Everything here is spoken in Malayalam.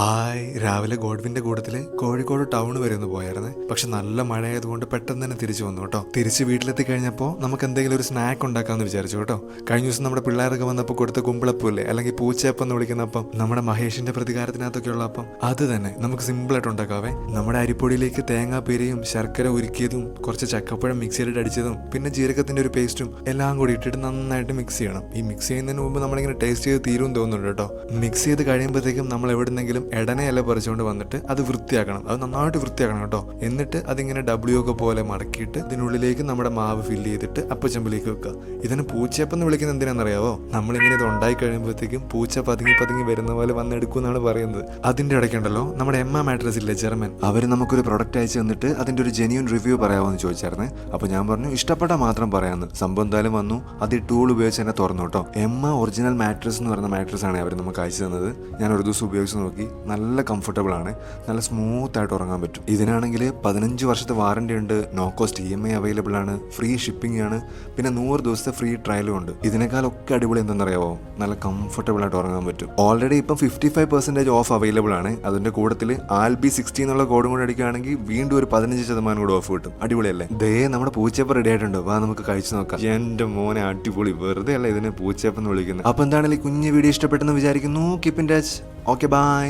ഹായ്, രാവിലെ ഗോഡ്വിന്റെ കൂട്ടത്തില് കോഴിക്കോട് ടൗൺ വരെ ഒന്ന് പോയായിരുന്നേ. പക്ഷെ നല്ല മഴയായതുകൊണ്ട് പെട്ടെന്ന് തന്നെ തിരിച്ചു വന്നു കേട്ടോ. തിരിച്ച് വീട്ടിലെത്തി കഴിഞ്ഞപ്പോൾ നമുക്ക് എന്തെങ്കിലും ഒരു സ്നാക്ക് ഉണ്ടാക്കാമെന്ന് വിചാരിച്ചു കേട്ടോ. കഴിഞ്ഞ ദിവസം നമ്മുടെ പിള്ളേരൊക്കെ വന്നപ്പോൾ കൊടുത്ത കുമ്പിളപ്പൂല്ലേ, അല്ലെങ്കിൽ പൂച്ചയപ്പം എന്ന് വിളിക്കുന്ന അപ്പം, നമ്മുടെ മഹേഷിന്റെ പ്രതികാരത്തിനകത്തൊക്കെയുള്ള അപ്പം, അത് തന്നെ നമുക്ക് സിമ്പിളായിട്ട് ഉണ്ടാക്കാവേ. നമ്മുടെ അരിപ്പൊടിയിലേക്ക് തേങ്ങാപ്പീരയും ശർക്കര ഉരുക്കിയതും കുറച്ച് ചക്കപ്പഴം മിക്സിയിലിട്ട് അടിച്ചതും പിന്നെ ജീരകത്തിന്റെ ഒരു പേസ്റ്റും എല്ലാം കൂടി ഇട്ടിട്ട് നന്നായിട്ട് മിക്സ് ചെയ്യണം. ഈ മിക്സ് ചെയ്യുന്നതിന് മുമ്പ് നമ്മളിങ്ങനെ ടേസ്റ്റ് ചെയ്ത് തീരും തോന്നുന്നുണ്ട് കേട്ടോ. മിക്സ് ചെയ്ത് കഴിയുമ്പോഴത്തേക്കും നമ്മൾ എവിടെന്നെങ്കിലും എടനയല്ല പറിച്ചുകൊണ്ട് വന്നിട്ട് അത് വൃത്തിയാക്കണം. അത് നന്നായിട്ട് വൃത്തിയാക്കണം കേട്ടോ. എന്നിട്ട് അതിങ്ങനെ ഡബ്ല്യു ഒക്കെ പോലെ മടക്കിയിട്ട് ഇതിനുള്ളിലേക്ക് നമ്മുടെ മാവ് ഫില്ല് ചെയ്തിട്ട് അപ്പച്ചമ്പിലേക്ക് വെക്കുക. ഇതിന് പൂച്ചയപ്പം എന്ന് വിളിക്കുന്നത് എന്തിനാണെന്നറിയാവോ? നമ്മളിങ്ങനെ ഇത് ഉണ്ടായി കഴിയുമ്പോഴത്തേക്കും പൂച്ച പതുങ്ങി പതുങ്ങി വരുന്ന പോലെ വന്നെടുക്കും എന്നാണ് പറയുന്നത്. അതിന്റെ ഇടയ്ക്കുണ്ടല്ലോ നമ്മുടെ എമ്മ മാട്രസ് ഇല്ലേ, ജർമ്മൻ, അവർ നമുക്കൊരു പ്രൊഡക്റ്റ് അയച്ചു തന്നിട്ട് അതിന്റെ ഒരു ജെന്യൂൻ റിവ്യൂ പറയാമോ എന്ന് ചോദിച്ചായിരുന്നേ. അപ്പോൾ ഞാൻ പറഞ്ഞു ഇഷ്ടപ്പെട്ടാൽ മാത്രം പറയാമെന്ന്. സംഭവം എന്തായാലും വന്നു. അത് ഈ ടൂൾ ഉപയോഗിച്ച് തന്നെ തുറന്നു കേട്ടോ. എമ്മ ഒറിജിനൽ മാട്രസ് എന്ന് പറയുന്ന മാട്രസ് ആണ് അവർ നമുക്ക് അയച്ചു തന്നത്. ഞാൻ ഒരു ദിവസം ഉപയോഗിച്ച് നോക്കി. നല്ല കംഫർട്ടബിൾ ആണ്, നല്ല സ്മൂത്ത് ആയിട്ട് ഉറങ്ങാൻ പറ്റും. ഇതിനാണെങ്കിൽ 15 വർഷത്തെ വാറണ്ടി ഉണ്ട്, നോ കോസ്റ്റ് EMI അവൈലബിൾ ആണ്, ഫ്രീ ഷിപ്പിംഗ് ആണ്, പിന്നെ 100 ദിവസത്തെ ഫ്രീ ട്രയലും ഉണ്ട്. ഇതിനേക്കാളൊക്കെ അടിപൊളി എന്തെന്നറിയാവോ? നല്ല കംഫർട്ടബിൾ ആയിട്ട് ഉറങ്ങാൻ പറ്റും. ഓൾറെഡി ഇപ്പം 55% ഓഫ് അവൈലബിൾ ആണ്. അതിന്റെ കൂട്ടത്തിൽ ALBI60 എന്നുള്ള കോഡും കൂടെ അടിക്കുകയാണെങ്കിൽ വീണ്ടും ഒരു 15% കൂടെ ഓഫ് കിട്ടും. അടിപൊളിയല്ലേ? ദേ നമ്മുടെ പൂച്ചയപ്പം റെഡി ആയിട്ടുണ്ട്. വാ നമുക്ക് കഴിച്ചു നോക്കാം. എന്റെ മോനെ അടിപൊളി, വെറുതെ അല്ല ഇതിനെ പൂച്ചയപ്പം എന്ന് വിളിക്കുന്നത്. അപ്പൊ എന്താണെങ്കിലും കുഞ്ഞു വീഡിയോ ഇഷ്ടപ്പെട്ടെന്ന് വിചാരിക്കുന്നു. Keep in touch. Okay, by.